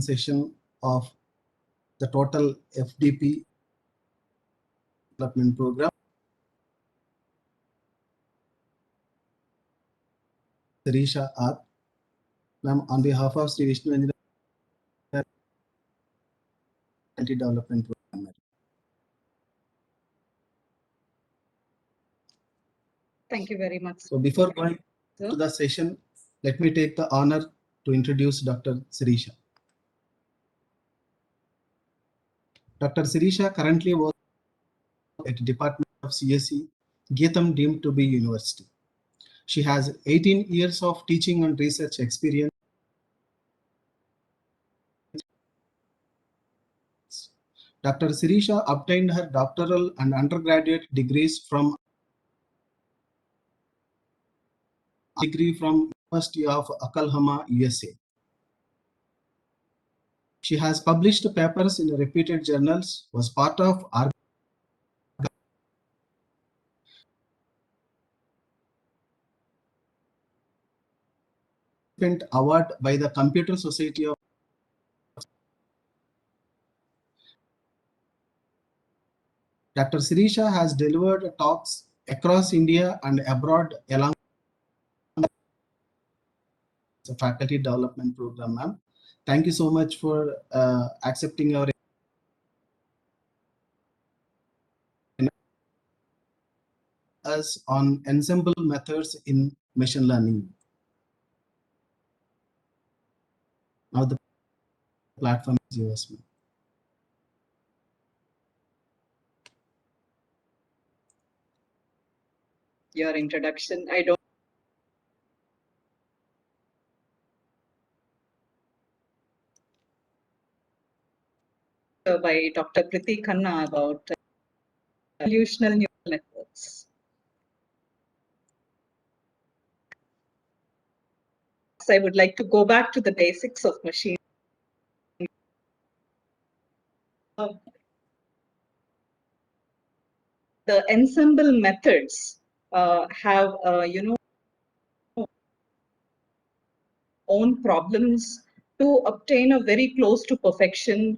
session of the total FDP development program. Sirisha R. Ma'am, on behalf of Sri Vishnu Engineering Development Program. Thank you very much. So before going to the session, let me take the honor to introduce Dr. Sirisha. Dr. Sirisha currently works at the Department of CSE, Geetham deemed to be university. She has 18 years of teaching and research experience. Dr. Sirisha obtained her doctoral and undergraduate degrees from University of Oklahoma, USA. She has published papers in reputed journals, was part of award by the Computer Society of Dr. Sirisha has delivered talks across India and abroad along the faculty development program. Ma'am, thank you so much for accepting our us on ensemble methods in machine learning. Now the platform is yours. Your introduction, I don't by Dr. Priti Khanna about evolutional neural networks. So I would like to go back to the basics of machine. The ensemble methods have, own problems to obtain a very close to perfection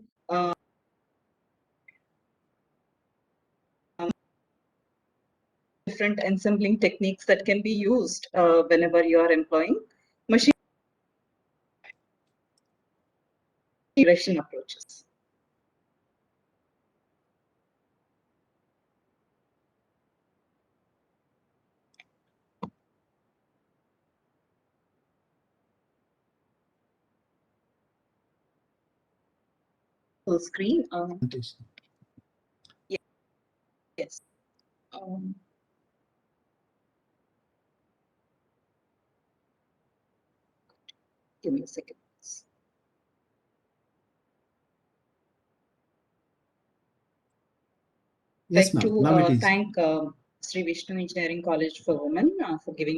different ensembling techniques that can be used whenever you are employing machine regression approaches. Full screen. Yes. Give me a second. Yes, I'd ma'am. like to thank Sri Vishnu Engineering College for Women for giving.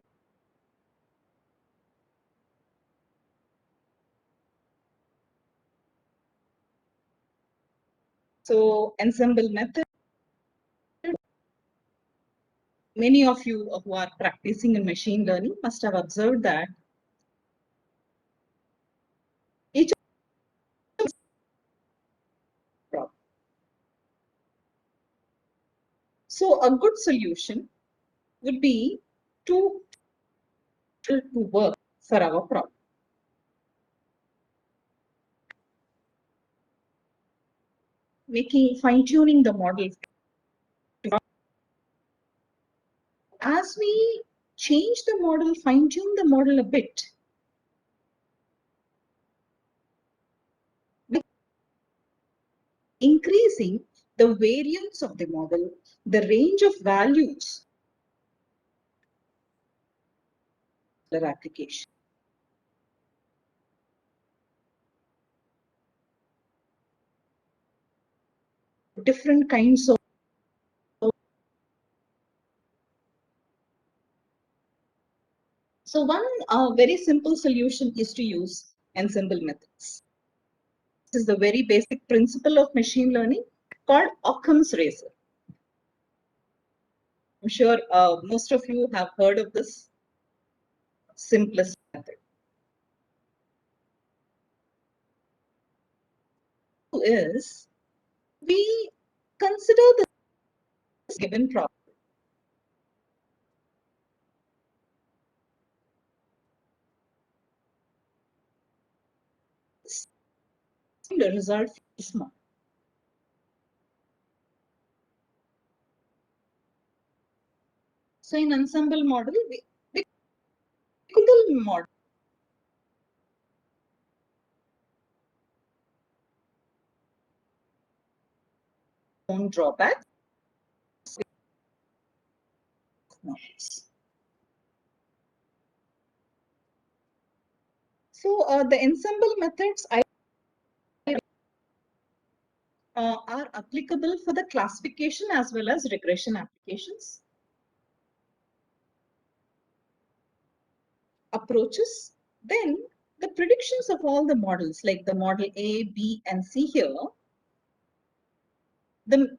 So ensemble method. Many of you who are practicing in machine learning must have observed that each problem. So a good solution would be to work for our problem. Fine-tuning the model. As we change the model, fine-tune the model a bit, increasing the variance of the model, the range of values the application. Different kinds of So one very simple solution is to use ensemble methods. This is the very basic principle of machine learning called Occam's razor. I'm sure most of you have heard of this simplest method. is we consider the given problem. The result is small. So in ensemble model, we single model own drawbacks. So the ensemble methods are applicable for the classification as well as regression applications. Approaches, then the predictions of all the models like the model A, B, and C here, the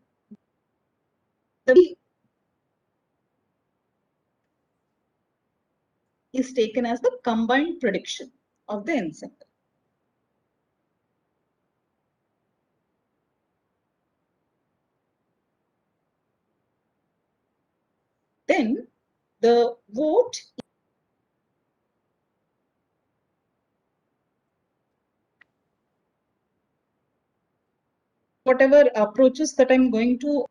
is taken as the combined prediction of the ensemble. Then the vote whatever approaches that I'm going to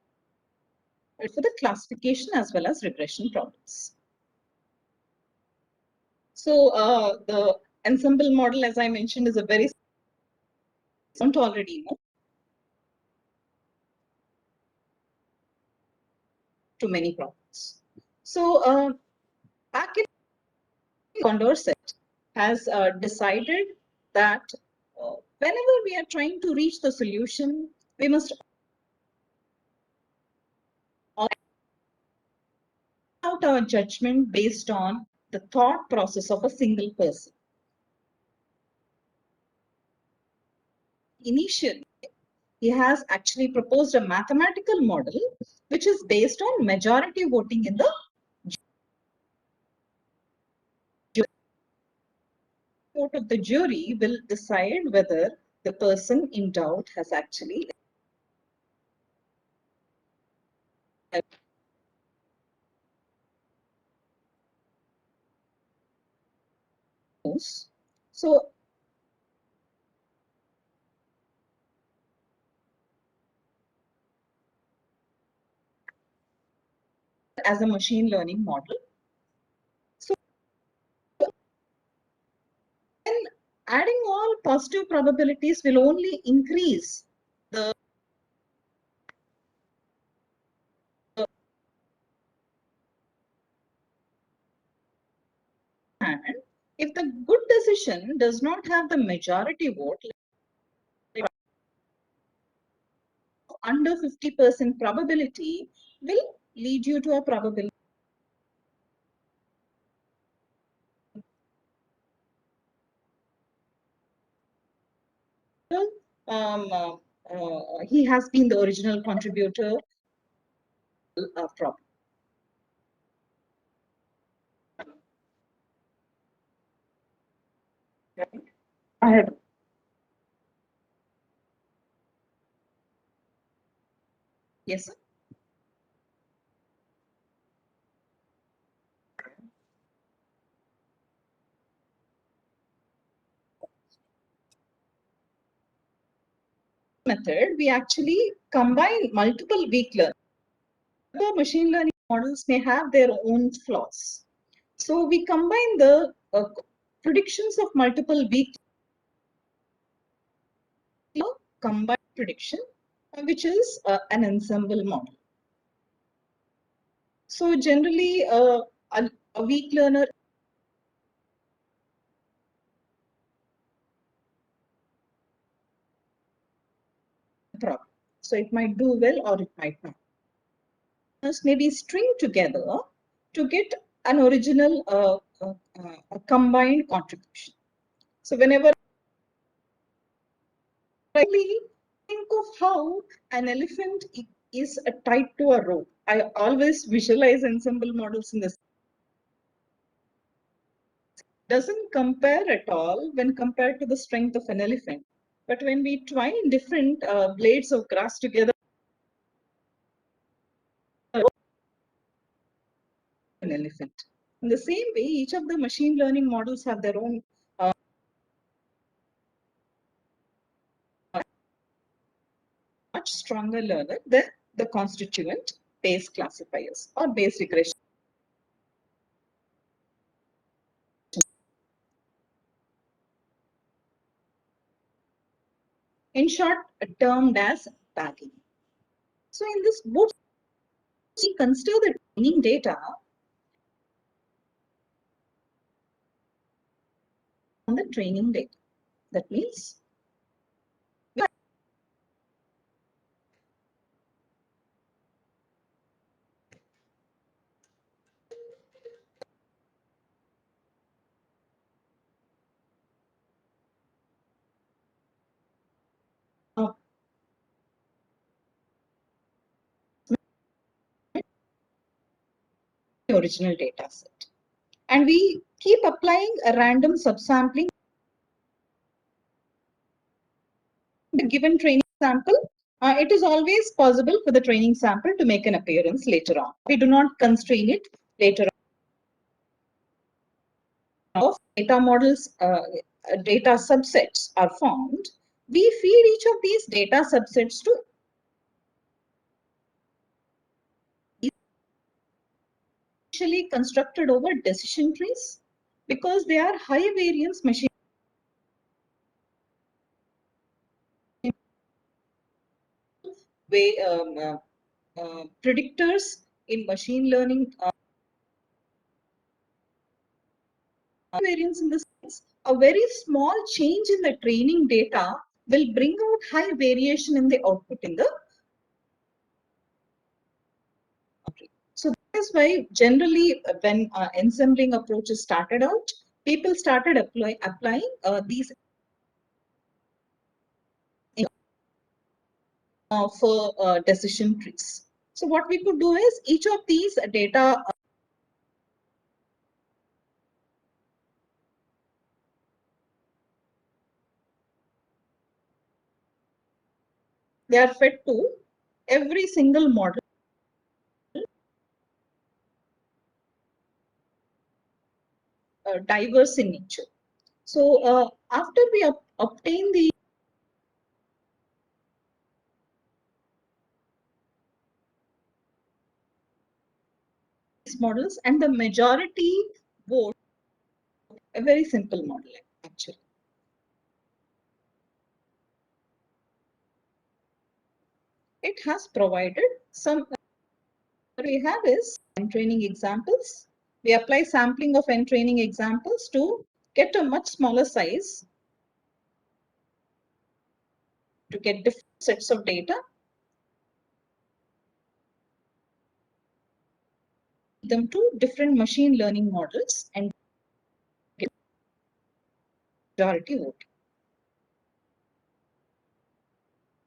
for the classification as well as regression problems. So the ensemble model, as I mentioned, is a very don't already know to many problems. So back in Condorcet has decided that whenever we are trying to reach the solution, we must out our judgment based on the thought process of a single person. Initially, he has actually proposed a mathematical model which is based on majority voting in the vote of the jury will decide whether the person in doubt has actually so as a machine learning model. So then adding all positive probabilities will only increase the and if the good decision does not have the majority vote, under 50% probability will lead you to a probability he has been the original contributor problem. I have yes sir. Method we actually combine multiple weak learning. The machine learning models may have their own flaws. So we combine the predictions of multiple weak combined prediction, which is an ensemble model. So generally, a weak learner problem. So it might do well or it might not. Maybe string together to get an original a combined contribution. So whenever I think of how an elephant is tied to a rope, I always visualize ensemble models in this. Doesn't compare at all when compared to the strength of an elephant. But when we twine different blades of grass together, an elephant. In the same way, each of the machine learning models have their own much stronger learner than the constituent Bayes classifiers or Bayes regression. In short, termed as bagging. So in this book, we consider the training data on the training data. That means the original data set. And we keep applying a random subsampling to a given training sample. It is always possible for the training sample to make an appearance later on. We do not constrain it later on. Of data models, data subsets are formed. We feed each of these data subsets to initially constructed over decision trees because they are high variance machine way predictors in machine learning. Variance in the sense, a very small change in the training data will bring out high variation in the output in the. So that is why generally when ensembling approaches started out, people started applying these for decision trees. So what we could do is each of these data they are fed to every single model diverse in nature. So after we obtain the models and the majority vote a very simple model actually. It has provided some. What we have is training examples. We apply sampling of training examples to get a much smaller size to get different sets of data. Them to different machine learning models and get majority vote.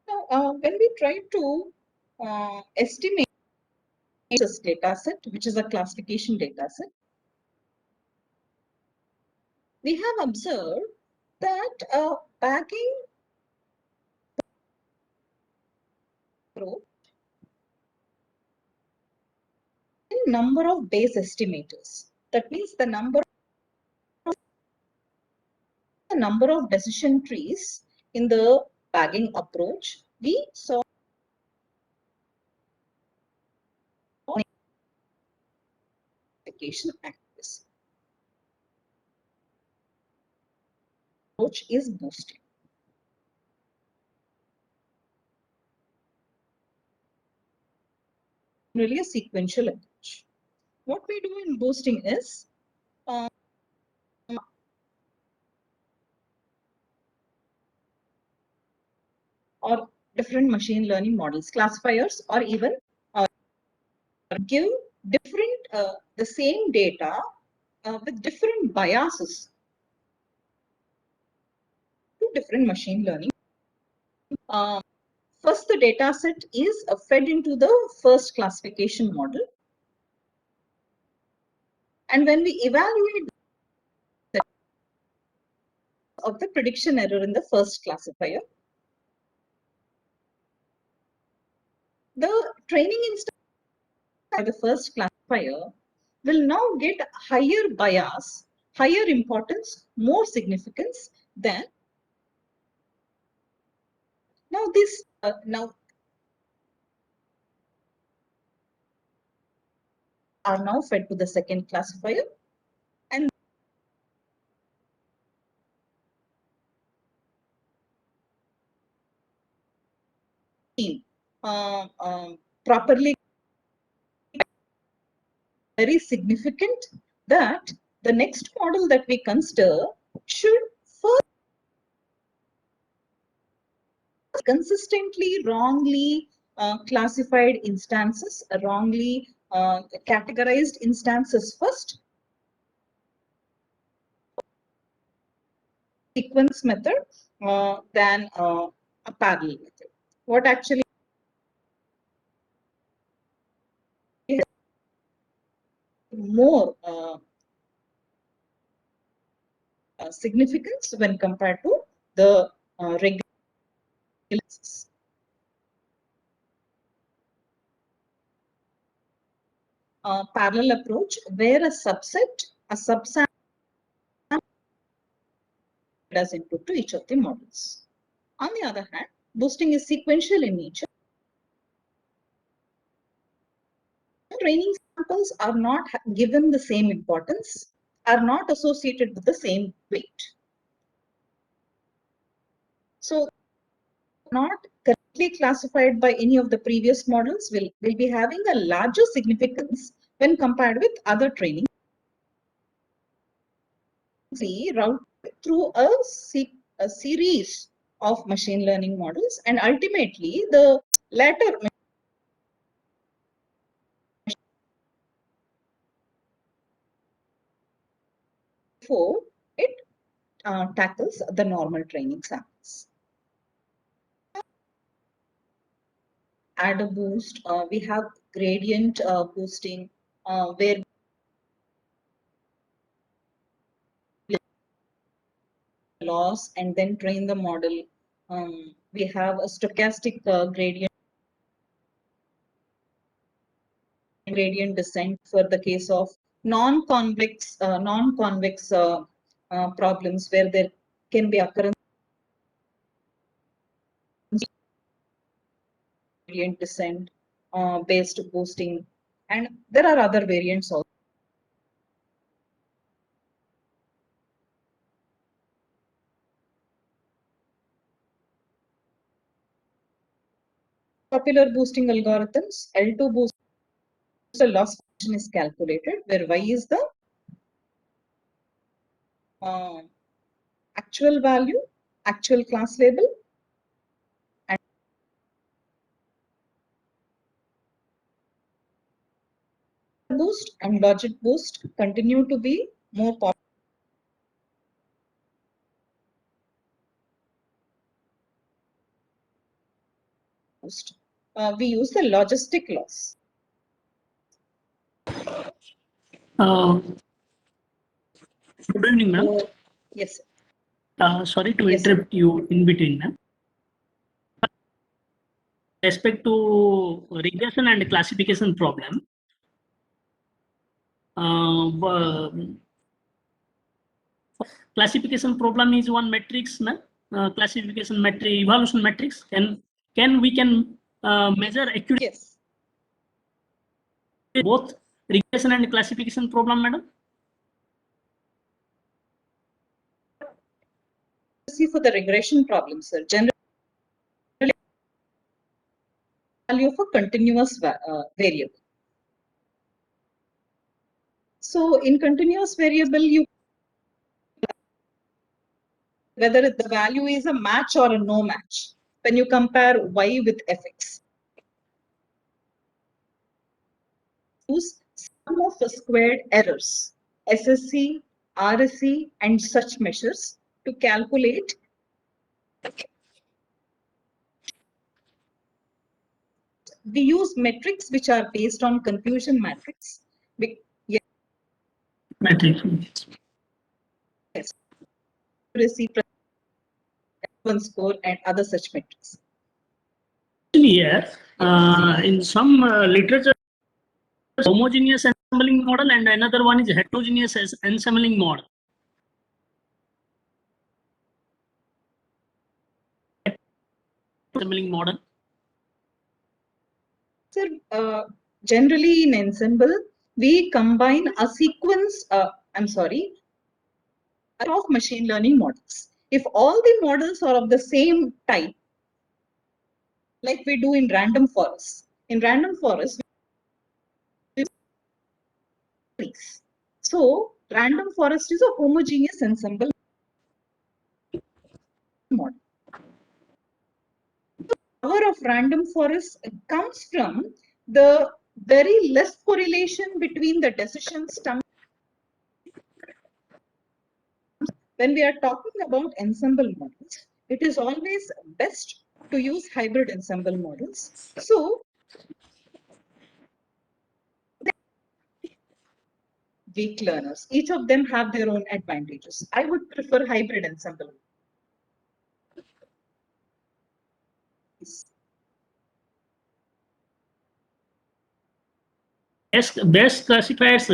Now, when we try to estimate this data set, which is a classification data set, we have observed that bagging growth in number of Bayes estimators. That means the number of decision trees in the bagging approach. We saw application accuracy. Approach is boosted. Really a sequential approach. What we do in boosting is or different machine learning models, classifiers, or even give different the same data with different biases to different machine learning. First, the data set is fed into the first classification model. And when we evaluate of the prediction error in the first classifier. The training instance by the first classifier will now get higher bias, higher importance, more significance than now this are now fed to the second classifier, and properly very significant that the next model that we consider should first consistently wrongly classified instances, wrongly categorized instances first, sequence method than a parallel method. What actually more significance when compared to the regular parallel approach, where a subsample does input to each of the models. On the other hand, boosting is sequential in nature. Training samples are not given the same importance, are not associated with the same weight. So, not correctly classified by any of the previous models will be having a larger significance when compared with other training. Route through a series of machine learning models, and ultimately the latter before it tackles the normal training samples. Add a boost. We have gradient boosting where loss and then train the model. We have a stochastic gradient descent for the case of non-convex problems where there can be occurrence gradient descent based boosting, and there are other variants also. Popular boosting algorithms, L2 boost loss function is calculated, where y is the actual value, actual class label, and boost and logic boost continue to be more popular. We use the logistic loss. Good evening, ma'am. Yes. Sorry to Yes, interrupt you in between, ma'am. Respect to regression and classification problem. Classification problem is one matrix, ma'am. Classification matrix, evaluation matrix. Can we measure accuracy? Yes. Both regression and classification problem, madam. See, for the regression problem, sir, generally value of a continuous variable. So in continuous variable, you whether the value is a match or a no match when you compare y with fx. Use sum of squared errors, SSE, RSE, and such measures to calculate we use metrics which are based on confusion matrix. Yes. Matrix. Accuracy one score and other such metrics. Here, in some literature, homogeneous ensembling model and another one is heterogeneous ensembling model. Ensembling model. Sir, generally in ensemble, we combine a sequence, of machine learning models. If all the models are of the same type, like we do in random forest. In random forest, so random forest is a homogeneous ensemble model. The power of random forest comes from the very less correlation between the decision stumps. When we are talking about ensemble models, it is always best to use hybrid ensemble models. So weak learners, each of them have their own advantages. I would prefer hybrid ensemble. Best classifiers,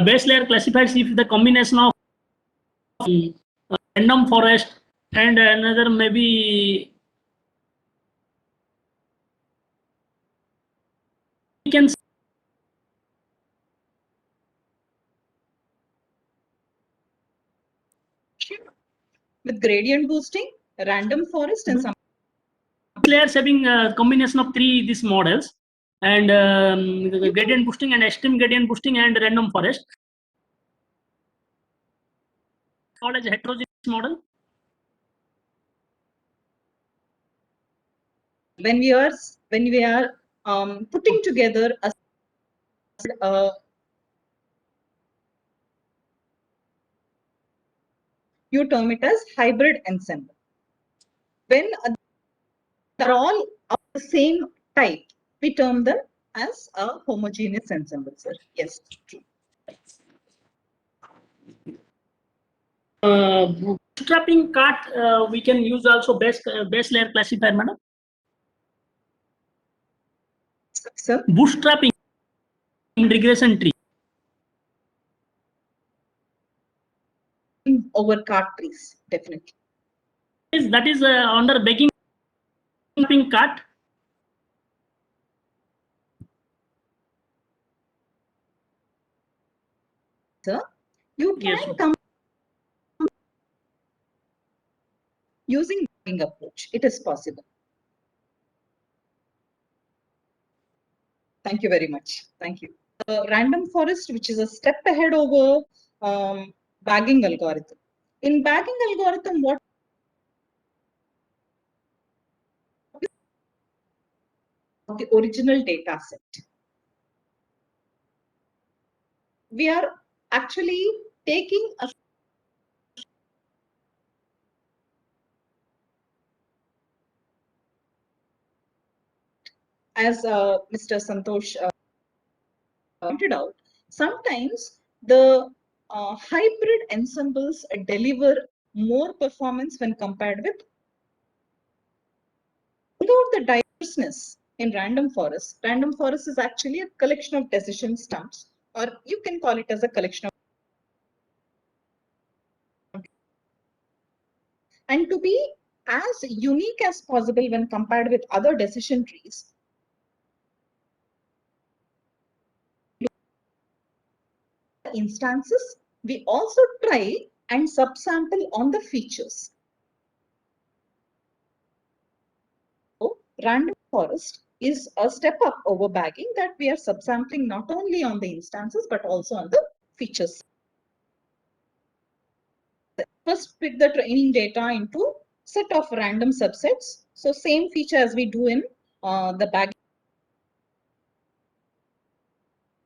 base layer classifiers, if the combination of random forest and another maybe we can with gradient boosting, random forest, and some layers having a combination of these models and gradient boosting and extreme gradient boosting and random forest. Called as heterogeneous model. when we are putting together a you term it as hybrid ensemble. When they're all of the same type, we term them as a homogeneous ensemble, sir. Yes. Bootstrapping cart, we can use also base layer classifier, madam. Sir? Bootstrapping in regression tree. Over cart trees, definitely. That is under baking cart. Sir, you can Yes. come using bagging approach. It is possible. Thank you very much. Thank you. Random forest, which is a step ahead over bagging algorithm. In bagging algorithm, what the original data set? We are actually taking a as Mr. Santosh pointed out, sometimes the hybrid ensembles deliver more performance when compared with without the diverseness in random forest. Random forest is actually a collection of decision stumps, or you can call it as a collection of. And to be as unique as possible when compared with other decision trees, instances, we also try and subsample on the features. So, random forest is a step up over bagging, that we are subsampling not only on the instances but also on the features. First, pick the training data into set of random subsets. So same feature as we do in the bagging.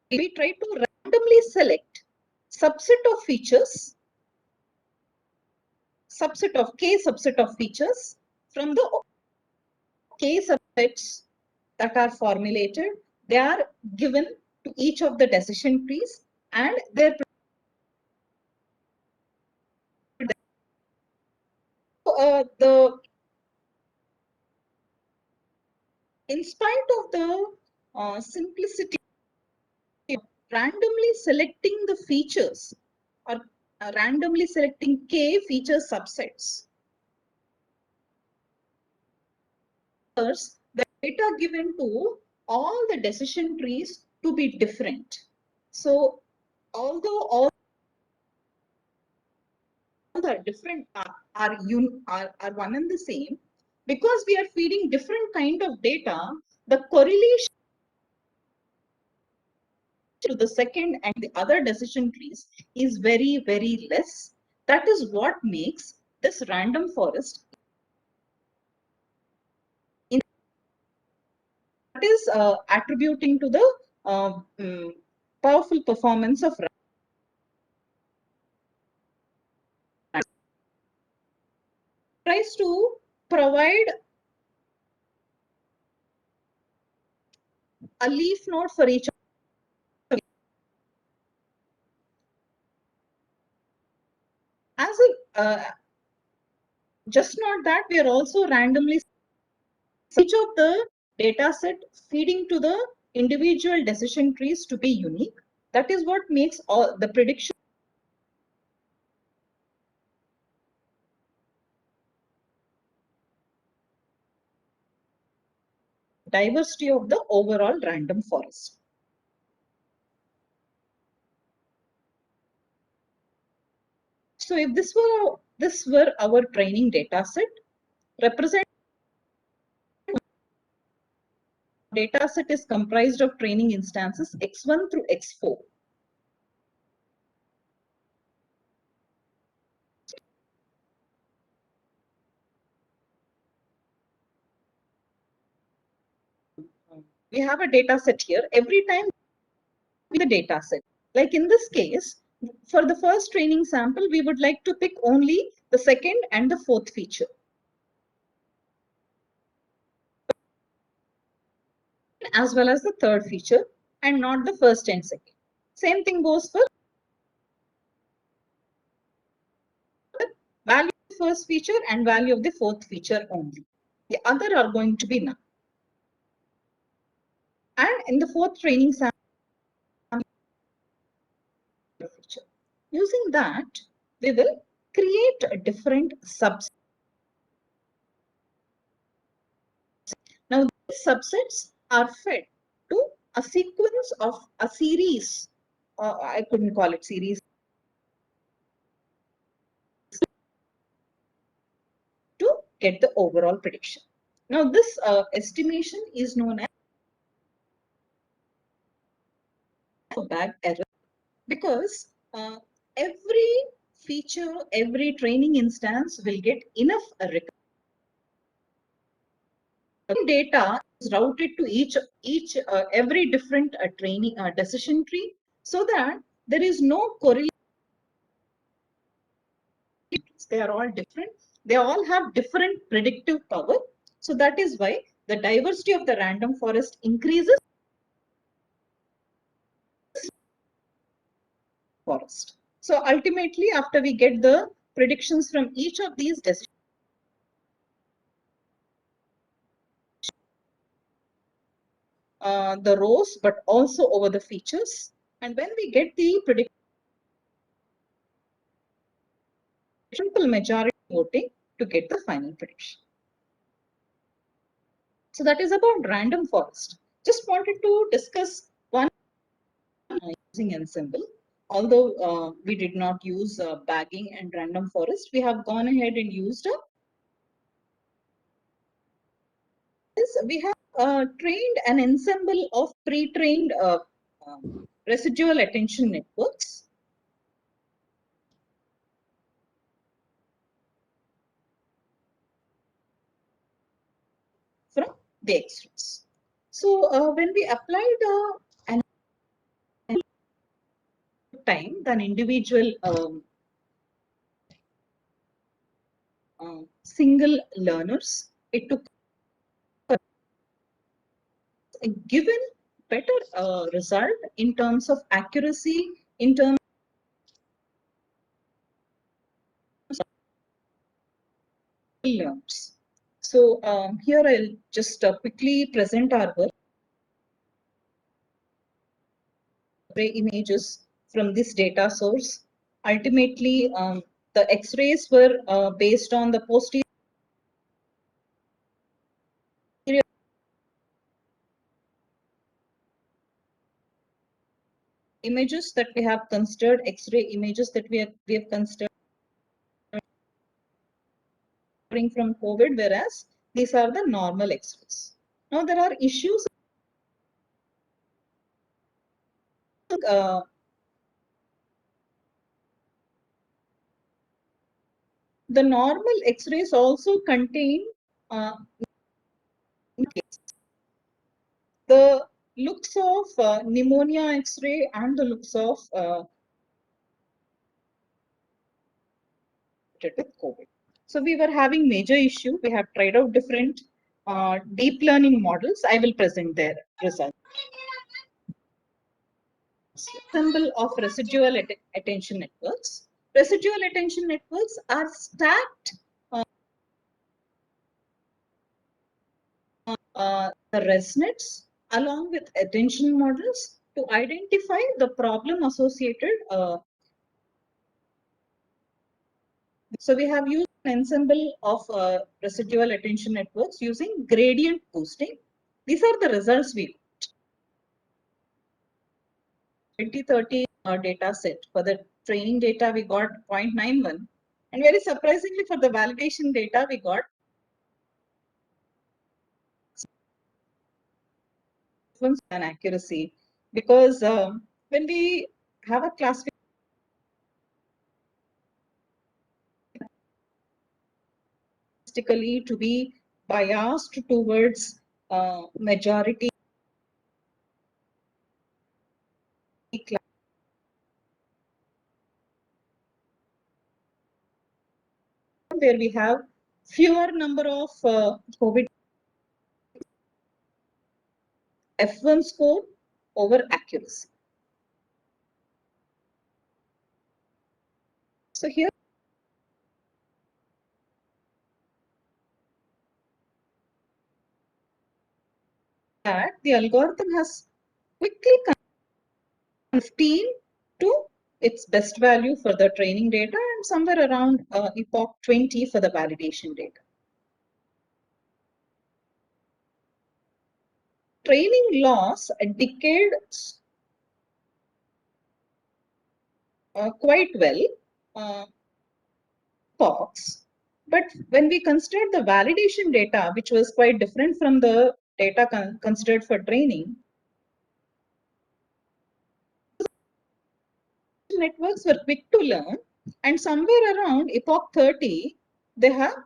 We try to randomly select subset of features, subset of features from the K subsets that are formulated. They are given to each of the decision trees, and their the in spite of the simplicity of randomly selecting the features or randomly selecting k feature subsets, the data given to all the decision trees to be different. So although all the different are one and the same, because we are feeding different kind of data, the correlation to the second and the other decision trees is very, very less. That is what makes this random forest that is attributing to the powerful performance of tries to provide a leaf node for each of as a just not that, we are also randomly each of the data set feeding to the individual decision trees to be unique. That is what makes all the prediction diversity of the overall random forest. So if this were our training data set, represent data set is comprised of training instances x1 through x4. We have a data set here. Every time the data set, like in this case, for the first training sample, we would like to pick only the second and the fourth feature. As well as the third feature and not the first and second. Same thing goes for the value of the first feature and value of the fourth feature only. The other are going to be none. And in the fourth training sample, feature. Using that, we will create a different subset. Now, these subsets are fed to a sequence of a series, I couldn't call it series, to get the overall prediction. Now, this estimation is known as bag error because every feature, every training instance will get enough data is routed to every different training decision tree so that there is no correlation. They are all different. They all have different predictive power. So that is why the diversity of the random forest increases forest. So ultimately, after we get the predictions from each of these decisions, the rows, but also over the features. And when we get the prediction, simple majority voting to get the final prediction. So that is about random forest. Just wanted to discuss one using ensemble. Although we did not use bagging and random forest, we have gone ahead and used we have trained an ensemble of pre-trained residual attention networks from the X-rays. So when we applied an time than individual single learners, it took a given better result in terms of accuracy, in terms of learners. So here I'll just quickly present our work. Images from this data source. Ultimately, the X-rays were based on the posterior images that we have considered, X-ray images that we have considered from COVID, whereas these are the normal X-rays. Now there are issues. The normal X-rays also contain the looks of pneumonia X-ray and the looks of with COVID. So we were having major issue. We have tried out different deep learning models. I will present their results. Symbol of residual attention networks. Residual attention networks are stacked the ResNets along with attention models to identify the problem associated. So we have used an ensemble of residual attention networks using gradient boosting. These are the results we got. 2030 data set. For the training data, we got 0.91. And very surprisingly, for the validation data, we got an accuracy. Because when we have a classification to be biased towards majority where we have fewer number of COVID F1 score over accuracy. So here that the algorithm has quickly 15 to its best value for the training data and somewhere around epoch 20 for the validation data. Training loss decayed quite well, epochs. But when we considered the validation data, which was quite different from the data considered for training, networks were quick to learn, and somewhere around epoch 30, they have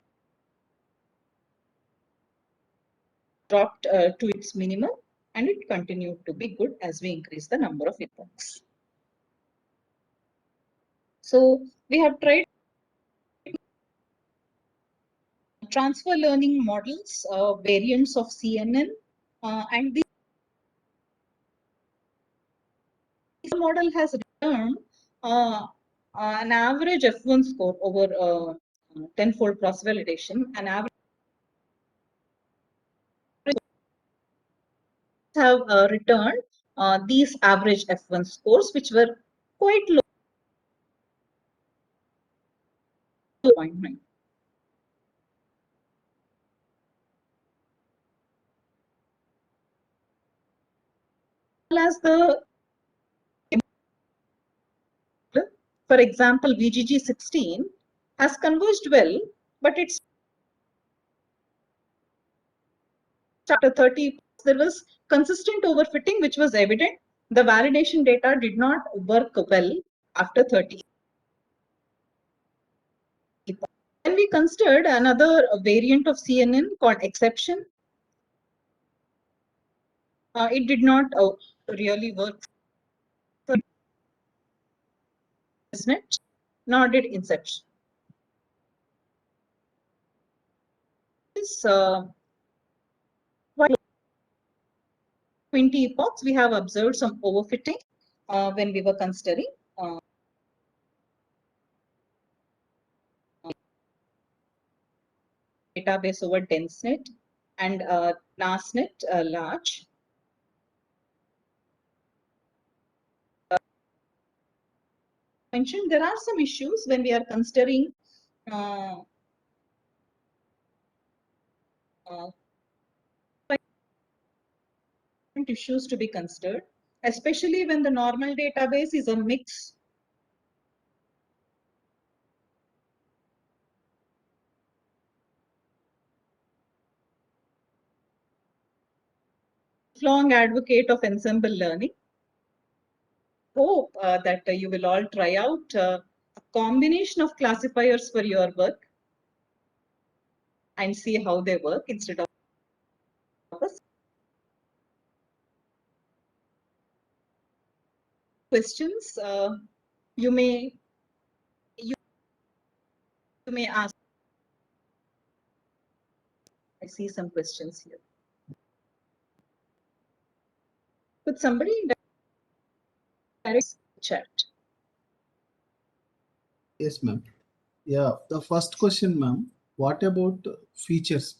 dropped to its minimum, and it continued to be good as we increase the number of epochs. So we have tried transfer learning models, variants of CNN, and this model has returned an average F1 score over 10-fold cross-validation, an average have returned these average F1 scores, which were quite low. 0.9. As the, for example, VGG16 has converged well, but it's after 30, there was consistent overfitting, which was evident. The validation data did not work well after 30. When we considered another variant of CNN called exception, it did not really work. Nor did inception. This 20 epochs, we have observed some overfitting when we were considering database over DenseNet and NASNet large. Mentioned there are some issues when we are considering issues to be considered, especially when the normal database is a mix long advocate of ensemble learning. Hope that you will all try out a combination of classifiers for your work and see how they work instead of questions. You may ask. I see some questions here. Could somebody direct chat? Yes, ma'am. Yeah, the first question, ma'am. What about features?